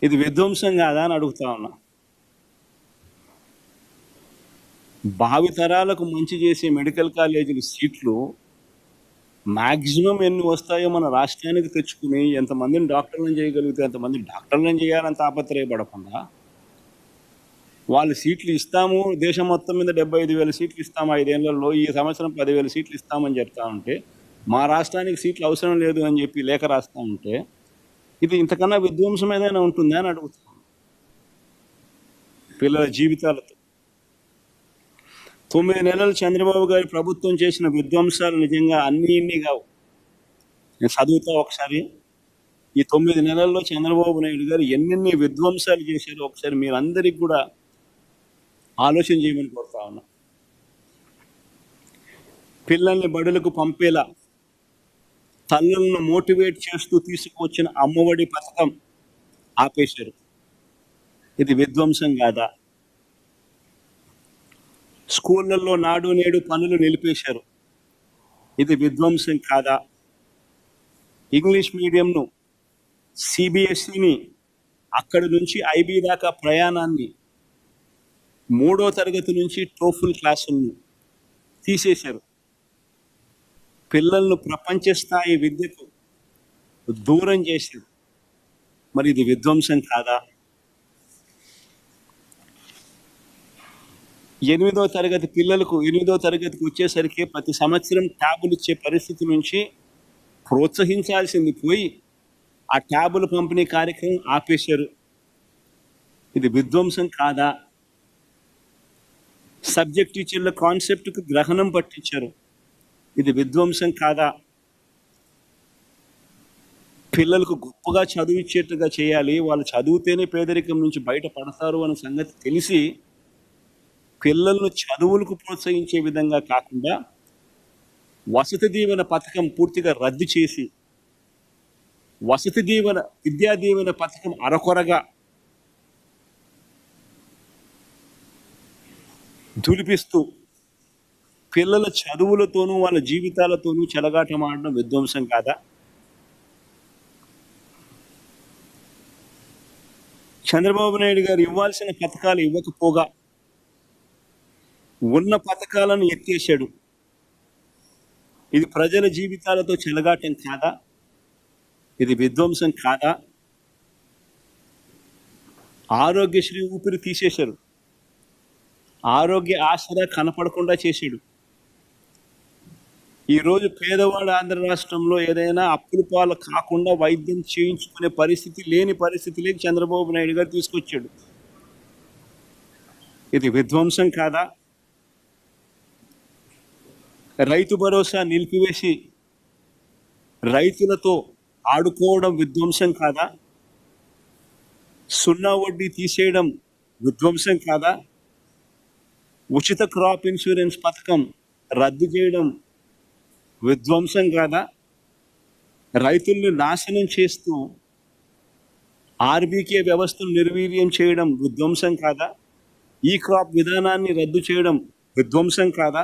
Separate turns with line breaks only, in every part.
ఇది విధ్వంసం కాదా అని అడుగుతా ఉన్నా. భావితరాలకు మంచి చేసే మెడికల్ కాలేజీల సీట్లు మ్యాక్సిమం ఎన్ని వస్తాయో మన రాష్ట్రానికి తెచ్చుకుని ఎంతమందిని డాక్టర్లను చేయగలిగితే ఎంతమంది డాక్టర్లను చేయాలని తాపత్రయపడకుండా వాళ్ళు సీట్లు ఇస్తాము, దేశం మొత్తం మీద 75,000 సీట్లు ఇస్తాము 5 ఏళ్లలో, ఈ సంవత్సరం 10,000 సీట్లు ఇస్తామని చెప్తా ఉంటే మా రాష్ట్రానికి సీట్లు అవసరం లేదు అని చెప్పి లేఖ రాస్తా ఉంటే ఇది ఇంతకన్నా విధ్వంసం ఏదైనా ఉంటుందా అని అడుగుతాం. పిల్లల జీవితాలతో 9 నెలలు చంద్రబాబు గారి ప్రభుత్వం చేసిన విధ్వంసాలు నిజంగా అన్నీ కావు. నేను చదువుతా ఒకసారి. ఈ 9 నెలల్లో చంద్రబాబు నాయుడు గారు ఎన్నెన్ని విధ్వంసాలు చేశారో ఒకసారి మీరందరికీ కూడా ఆలోచన చేయమని కోరుతా ఉన్నా. పిల్లల్ని బడులకు పంపేలా తల్లులను మోటివేట్ చేస్తూ తీసుకువచ్చిన అమ్మఒడి పథకం ఆపేశారు. ఇది విధ్వంసం కాదా? స్కూళ్ళల్లో నాడు నేడు పనులు నిలిపేశారు. ఇది విధ్వంసం కాదా? ఇంగ్లీష్ మీడియంను, సిబిఎస్ఈని, అక్కడి నుంచి ఐబీ దాకా ప్రయాణాన్ని, 3వ తరగతి నుంచి టోఫుల్ క్లాసులను తీసేశారు. పిల్లలను ప్రపంచ స్థాయి విద్యకు దూరం చేశారు. మరి ఇది విధ్వంసం కాదా? 8వ తరగతి పిల్లలకు 8వ తరగతికి వచ్చేసరికి ప్రతి సంవత్సరం ట్యాబులు ఇచ్చే పరిస్థితి నుంచి ప్రోత్సహించాల్సింది పోయి ఆ ట్యాబుల పంపిణీ కార్యక్రమం ఆపేశారు. ఇది విధ్వంసం కాదా? సబ్జెక్ట్ టీచర్ల కాన్సెప్ట్కు గ్రహణం పట్టించారు. ఇది విధ్వంసం కాదా? పిల్లలకు గొప్పగా చదివించేట్టుగా చేయాలి, వాళ్ళు చదివితేనే పేదరికం నుంచి బయటపడతారు అనే సంగతి తెలిసి పిల్లలను చదువులకు ప్రోత్సహించే విధంగా కాకుండా వసతి దీవెన పథకం పూర్తిగా రద్దు చేసి విద్యా దీవెన పథకం అరకొరగా దులిపిస్తూ పిల్లల చదువులతోనూ వాళ్ళ జీవితాలతోనూ చెలగాటమాడడం విధ్వంసం కాదా? చంద్రబాబు నాయుడు గారు ఇవ్వాల్సిన పథకాలు ఇవ్వకపోగా ఉన్న పథకాలను ఎత్తేసాడు. ఇది ప్రజల జీవితాలతో చెలగాటం కాదా? ఇది విధ్వంసం కాదా? ఆరోగ్యశ్రీ ఊపిరి తీసేశారు. ఆరోగ్య ఆసరా కనపడకుండా చేశాడు. ఈరోజు పేదవాడు ఆంధ్ర రాష్ట్రంలో ఏదైనా అప్పుల పాలు కాకుండా వైద్యం చేయించుకునే లేని పరిస్థితిలోకి చంద్రబాబు నాయుడు గారు తీసుకొచ్చాడు. ఇది విధ్వంసం కాదా? రైతు భరోసా నిలిపివేసి రైతులతో ఆడుకోవడం విధ్వంసం కాదా? 0 వడ్డీ తీసేయడం విధ్వంసం కాదా? ఉచిత క్రాప్ ఇన్సూరెన్స్ పథకం రద్దు చేయడం విధ్వంసం కాదా? రైతుల్ని నాశనం చేస్తూ ఆర్బీకే వ్యవస్థను నిర్వీర్యం చేయడం విధ్వంసం కాదా? ఈ క్రాప్ విధానాన్ని రద్దు చేయడం విధ్వంసం కాదా?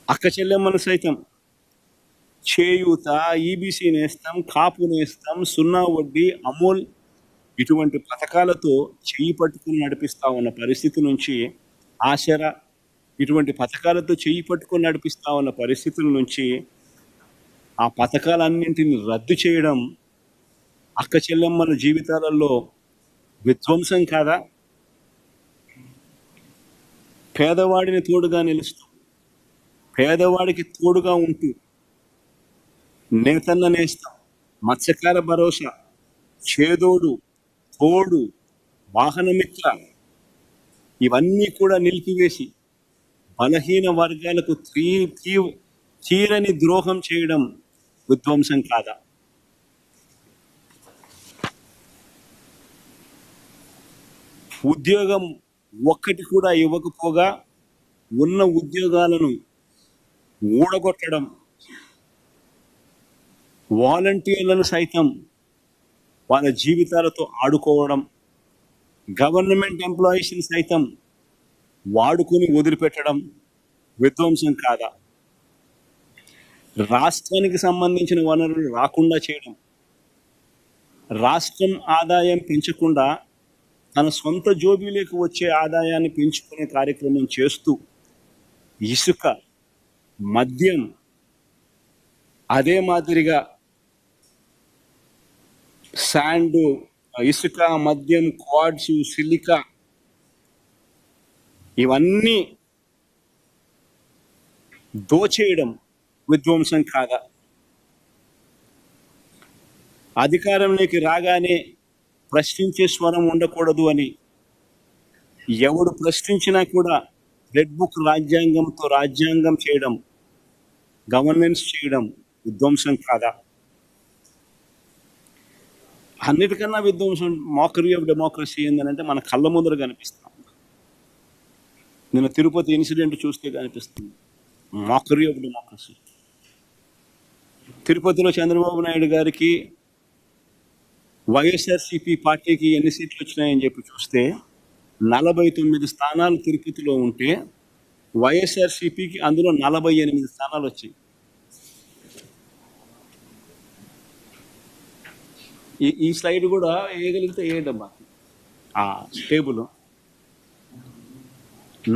అక్క చెల్లెమ్మలు సైతం చేయూత, ఈబీసీ నేస్తం, కాపు నేస్తం, 0 వడ్డీ, అమూల్ ఇటువంటి పథకాలతో చెయ్యి పట్టుకుని నడిపిస్తా ఉన్న పరిస్థితి నుంచి, ఆసరా ఇటువంటి పథకాలతో చెయ్యి పట్టుకుని నడిపిస్తా ఉన్న పరిస్థితుల నుంచి ఆ పథకాలన్నింటినీ రద్దు చేయడం అక్క చెల్లెమ్మల జీవితాలలో విధ్వంసం కాదా? పేదవాడిని తోడుగా నిలుస్తూ పేదవాడికి తోడుగా ఉంటూ నేతన్న నేస్తం, మత్స్యకార భరోసా, చేదోడు, తోడు, వాహనమిత్ర ఇవన్నీ కూడా నిలిపివేసి బలహీన వర్గాలకు తీరని ద్రోహం చేయడం విధ్వంసం కాదా? ఉద్యోగం ఒక్కటి కూడా ఇవ్వకపోగా ఉన్న ఉద్యోగాలను ఊడగొట్టడం, వాలంటీర్లను సైతం వాళ్ళ జీవితాలతో ఆడుకోవడం, గవర్నమెంట్ ఎంప్లాయీస్ని సైతం వాడుకుని వదిలిపెట్టడం విధ్వంసం కాదా? రాష్ట్రానికి సంబంధించిన వనరులు రాకుండా చేయడం, రాష్ట్రం ఆదాయం పెంచకుండా తన సొంత జోబీలోకి వచ్చే ఆదాయాన్ని పెంచుకునే కార్యక్రమం చేస్తూ ఇసుక, మద్యం, అదే మాదిరిగా శాండు, ఇసుక, మద్యం, క్వాడ్స్, సిలికా ఇవన్నీ దోచేయడం విధ్వంసం కాదా? అధికారంలోకి రాగానే ప్రశ్నించే స్వరం ఉండకూడదు అని ఎవడు ప్రశ్నించినా కూడా రెడ్ బుక్ రాజ్యాంగంతో రాజ్యాంగం చేయడం, గవర్నెన్స్ చేయడం విధ్వంసం కాదా? అన్నిటికన్నా విధ్వంసం మోకరీ ఆఫ్ డెమోక్రసీ ఏంటంటే మన కళ్ళ ముందర కనిపిస్తాం. నేను తిరుపతి ఇన్సిడెంట్ చూస్తే కనిపిస్తుంది మోకరీ ఆఫ్ డెమోక్రసీ. తిరుపతిలో చంద్రబాబు నాయుడు గారికి వైఎస్ఆర్సీపీ పార్టీకి ఎన్ని సీట్లు వచ్చినాయని చెప్పి చూస్తే 49 స్థానాలు తిరుపతిలో ఉంటే వైఎస్ఆర్సీపీకి అందులో 48 స్థానాలు వచ్చాయి. ఈ స్లైడ్ కూడా వేయగలిగితే వేయడమ్మా. ఆ టేబుల్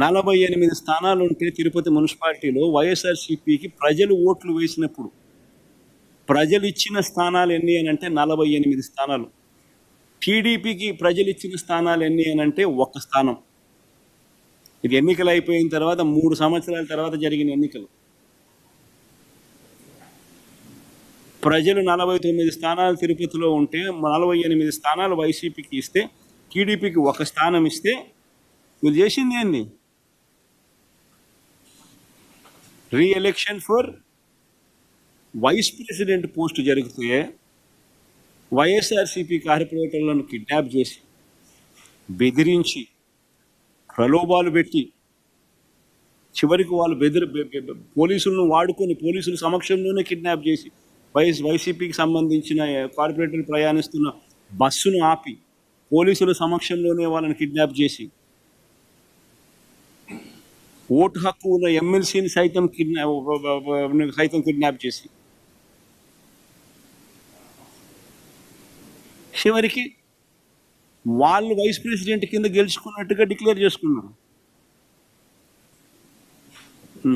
48 స్థానాలు ఉంటే తిరుపతి మున్సిపాలిటీలో వైఎస్ఆర్సీపీకి ప్రజలు ఓట్లు వేసినప్పుడు ప్రజలు ఇచ్చిన స్థానాలు ఎన్ని అని అంటే 48 స్థానాలు. టీడీపీకి ప్రజలు ఇచ్చిన స్థానాలు ఎన్ని అని అంటే 1 స్థానం. ఇది ఎన్నికలు అయిపోయిన తర్వాత 3 సంవత్సరాల తర్వాత జరిగిన ఎన్నికలు. ప్రజలు 49 స్థానాలు తిరుపతిలో ఉంటే 48 స్థానాలు వైసీపీకి ఇస్తే టీడీపీకి 1 స్థానం ఇస్తే వీళ్ళు చేసింది ఏంది? Reelection for vice president post జరిగితే వైఎస్ఆర్సీపీ కార్పొరేటర్లను కిడ్నాప్ చేసి బెదిరించి ప్రలోభాలు పెట్టి చివరికి వాళ్ళు పోలీసులను వాడుకొని పోలీసుల సమక్షంలోనే కిడ్నాప్ చేసి వైసీపీకి సంబంధించిన కార్పొరేటర్లు ప్రయాణిస్తున్న బస్సును ఆపి పోలీసుల సమక్షంలోనే వాళ్ళని కిడ్నాప్ చేసి ఓటు హక్కు ఉన్న ఎమ్మెల్సీని సైతం కిడ్నాప్ చేసి చివరికి వాళ్ళు వైస్ ప్రెసిడెంట్ కింద గెలుచుకున్నట్టుగా డిక్లేర్ చేసుకున్నారు.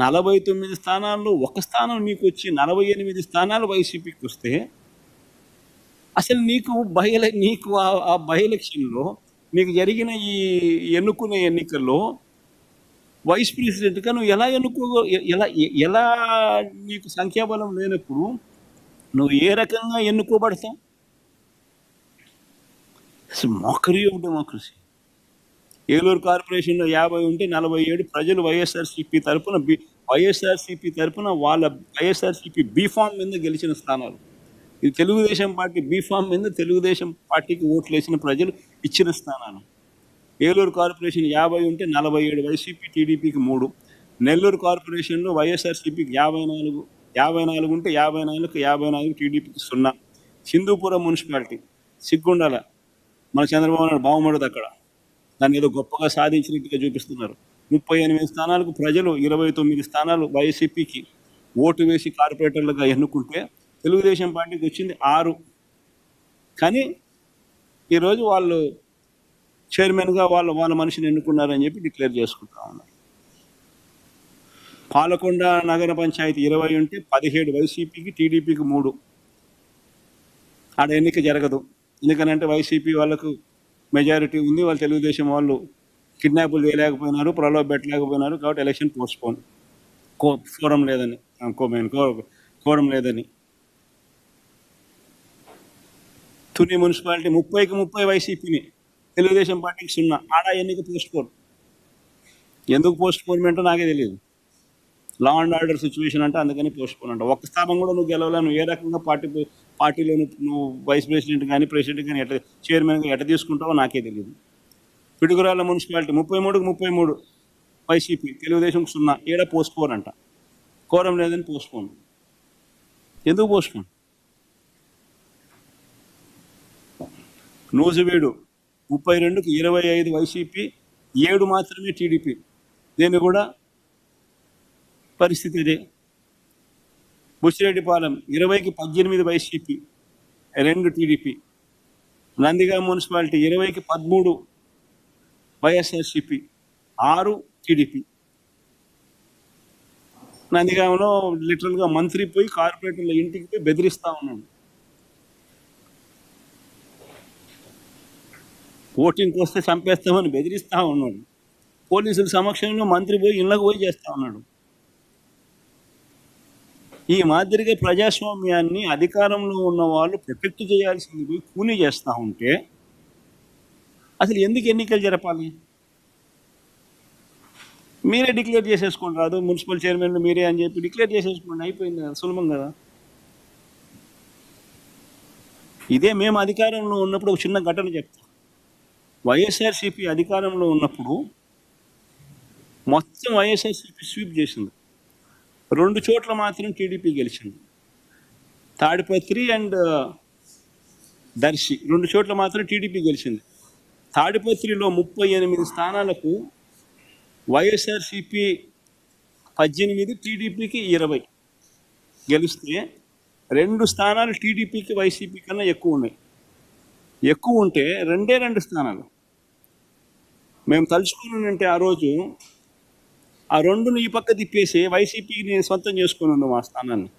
49 స్థానాల్లో 1 స్థానం నీకు వచ్చి 48 స్థానాలు వైసీపీకి వస్తే అసలు నీకు ఆ బై ఎలక్షన్లో నీకు జరిగిన ఈ ఎన్నుకునే ఎన్నికల్లో వైస్ ప్రెసిడెంట్గా నువ్వు ఎలా నీకు సంఖ్యాబలం లేనప్పుడు నువ్వు ఏ రకంగా ఎన్నుకోబడతావు? Mockery of democracy. ఏలూరు కార్పొరేషన్లో 50 ఉంటే 47 ప్రజలు వైఎస్ఆర్సీపీ తరపున వాళ్ళ వైఎస్ఆర్సీపీ బీఫామ్ మీద గెలిచిన స్థానాలు. ఇది తెలుగుదేశం పార్టీ బీఫామ్ మీద తెలుగుదేశం పార్టీకి ఓట్లు వేసిన ప్రజలు ఇచ్చిన స్థానాలు. ఏలూరు కార్పొరేషన్ 50 ఉంటే 47 వైసీపీ, టీడీపీకి 3. నెల్లూరు కార్పొరేషన్లో వైఎస్ఆర్సీపీకి 54 ఉంటే 54 టీడీపీకి 0. హిందూపురం మున్సిపాలిటీ సిగ్గుండాల మన చంద్రబాబు నాయుడు బాగుమడదు అక్కడ. దాన్ని ఏదో గొప్పగా సాధించినట్టుగా చూపిస్తున్నారు. 38 స్థానాలకు ప్రజలు 29 స్థానాలు వైసీపీకి ఓటు వేసి కార్పొరేటర్లుగా ఎన్నుకుంటే తెలుగుదేశం పార్టీకి వచ్చింది 6. కానీ ఈరోజు వాళ్ళు చైర్మన్గా వాళ్ళ మనిషిని ఎన్నుకున్నారని చెప్పి డిక్లేర్ చేసుకుంటా ఉన్నారు. పాలకొండ నగర పంచాయతీ 20 ఉంటే 17 వైసీపీకి, టీడీపీకి 3. ఆడ ఎన్నిక జరగదు. ఎందుకనంటే వైసీపీ వాళ్ళకు మెజారిటీ ఉంది. వాళ్ళు తెలుగుదేశం వాళ్ళు కిడ్నాపులు చేయలేకపోయినారు, ప్రలోభ పెట్టలేకపోయినారు. కాబట్టి ఎలక్షన్ పోస్ట్పోన్. కోరం లేదని. తుని మున్సిపాలిటీ 30కి 30 వైసీపీని, తెలుగుదేశం పార్టీకి 0. ఆడ ఎన్నిక పోస్ట్పోన్. ఎందుకు పోస్ట్పోన్మెంటో నాకే తెలియదు. లా అండ్ ఆర్డర్ సిచ్యువేషన్ అంటే అందుకని పోస్ట్పోన్ అంట. 1 స్థానం కూడా నువ్వు గెలవలే. నువ్వు ఏ రకంగా పార్టీలో నువ్వు వైస్ ప్రెసిడెంట్ కానీ ప్రెసిడెంట్ కానీ చైర్మన్గా ఎట్లా తీసుకుంటావో నాకే తెలియదు. పిడుగురాళ్ళ మున్సిపాలిటీ 33కి 33 వైసీపీ, తెలుగుదేశం 0. ఏడ పోస్ట్పోన్ అంట. కోరం లేదని పోస్ట్పోన్. ఎందుకు పోస్ట్పోన్? నూజివీడు 32కి 25 వైసీపీ, 7 మాత్రమే టీడీపీ. దీన్ని కూడా పరిస్థితి ఇదే. బుచ్చిరెడ్డిపాలెం 20కి 18 వైసీపీ, 2 టీడీపీ. నందిగామ మున్సిపాలిటీ 20కి 13 వైఎస్ఆర్సీపీ, 6 టీడీపీ. నందిగామలో లిటరల్గా మంత్రి పోయి కార్పొరేటర్ల ఇంటికి పోయి బెదిరిస్తా ఉన్నాడు. ఓటింగ్కి వస్తే చంపేస్తామని బెదిరిస్తా ఉన్నాడు. పోలీసుల సమక్షంలో మంత్రి పోయి ఇళ్ళకు పోయి చేస్తా ఉన్నాడు. ఈ మాదిరిగా ప్రజాస్వామ్యాన్ని అధికారంలో ఉన్న వాళ్ళు ప్రొటెక్ట్ చేయాల్సింది పోయి కూనీ చేస్తూ ఉంటే అసలు ఎందుకు ఎన్నికలు జరపాలి? మీరే డిక్లేర్ చేసేసుకోండి, రాదు మున్సిపల్ చైర్మన్ మీరే అని చెప్పి డిక్లేర్ చేసేసుకోండి, అయిపోయింది కదా, సులభం కదా. ఇదే మేము అధికారంలో ఉన్నప్పుడు ఒక చిన్న ఘటన చెప్తాం. వైఎస్ఆర్సీపీ అధికారంలో ఉన్నప్పుడు మొత్తం వైఎస్ఆర్సీపీ స్వీప్ చేసింది. 2 చోట్ల మాత్రం టీడీపీ గెలిచింది. తాడిపత్రి అండ్ దర్శి 2 చోట్ల మాత్రం టీడీపీ గెలిచింది. తాడిపత్రిలో 38 స్థానాలకు వైఎస్ఆర్సీపీ 18, టీడీపీకి 20 గెలిస్తే 2 స్థానాలు టీడీపీకి వైసీపీ కన్నా ఎక్కువ ఉన్నాయి. ఎక్కువ ఉంటే 2 స్థానాలు మేము తలుచుకున్నానంటే ఆ రోజు ఆ 2ని ఈ పక్క తిప్పేసి వైసీపీని సొంతం చేసుకుని ఉన్నాం ఆ స్థానాన్ని.